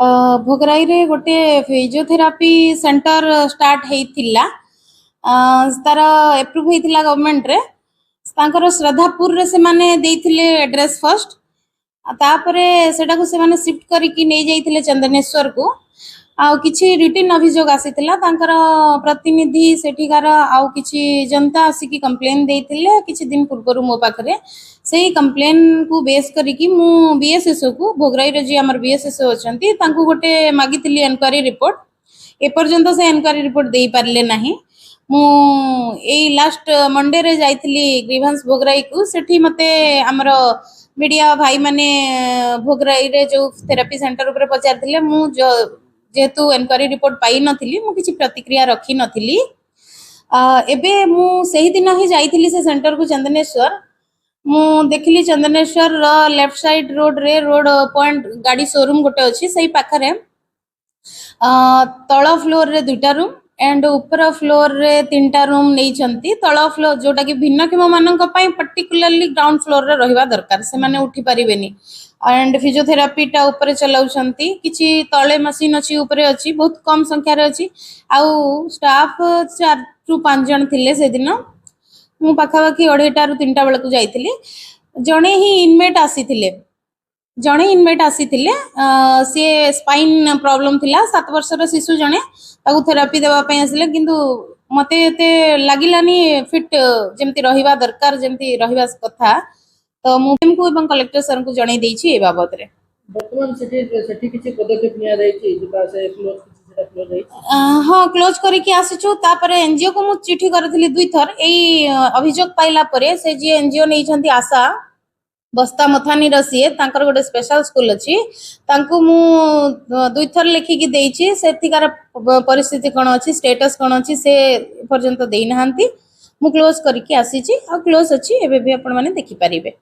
भोगराई रे गोटे physiotherapy centre start होइथिला तार एप्रूव होइथिला गवर्नमेंट रे तांकर श्रद्धापुर रे से माने देइथिले एड्रेस फर्स्ट तापरे सेटा को से माने शिफ्ट करिकि नै जाइथिले चंदनेश्वर को आउ किछि रिटन अभियोग आसीथिला तांकर प्रतिनिधि सेठिकार आउ किछि जनता आसिकी कंप्लेन देइथिले किछि दिन पूर्व मो पाखरे सेही कंप्लेन को बेस करिकि मु बीएसएसओ को भोगराई रे जे हमर बीएसएसओ अछंती तांको गोटे मागिथिली एनक्वायरी रिपोर्ट ए पर्यंत से एनक्वायरी रिपोर्ट देई पारले नाही मु एई लास्ट मंडे रे जाइथिली ग्रीवांस भोगराई को सेठी मते हमर मीडिया भाई माने भोगराई रे जो थेरेपी सेंटर ऊपर पचारथिले मु जेहेतु एनक्वायरी रिपोर्ट पाई नथिली मु किछि प्रतिक्रिया रखी नथिली एबे मु सही दिन ही जाइथिली से सेंटर को चंदनेश्वर मु देखली चंदनेश्वर लेफ्ट साइड रोड रे रोड पॉइंट गाड़ी शोरूम गोटे अछि सही पाखरे तळ फ्लोर रे दुटा रूम एंड ऊपर फ्लोर रे तीनटा रूम नहीं छंती तळ फ्लोर जोटा कि भिन्नक्षम मानक पई पर्टिकुलरली ग्राउंड फ्लोर रे रहिबा दरकार से माने उठी परिबेनी एंड फिजियोथेरापी टा ऊपर चलाउछंती किछि तळे मशीन अछि ऊपर अछि बहुत कम संख्या रे अछि आउ स्टाफ 4 टू 5 जन थिले से दिन मु पाखापाखि 2:30 रु 3टा बेलू जाइथिली जणे ही इनमेट आसीथिले सी स्पाइन प्रॉब्लम थिला 7 वर्षर शिशु जणे ताकू थेरापी देबा पई आसिले किंतु मते एते लागिलानी फिट जेमति रहिबा दरकार जेमति रहिबा कथा तो मुम को एवं कलेक्टर सर को जणे देछि ए बाबत रे वर्तमान सेठी किछि पदक्षेप निया जाइछि जेता से क्लोज किछि क्लोज जाइछि हां क्लोज करी के आसिछु तापर एनजीओ को मु चिठी करथिली दुई थर एई अभियोग पाइला परे से जे एनजीओ नै छंती आशा बस्ता मथानी रसिए तांकर गोटे स्पेशल स्कूल अछि तांको मु दुई थर लिखि के देछि सेथिकार परिस्थिति कोन अछि स्टेटस कोन अछि से पर्यंत देई नहांती मु क्लोज करी के आसीछि आ क्लोज अछि एबे भी आपण माने देखि परिबे।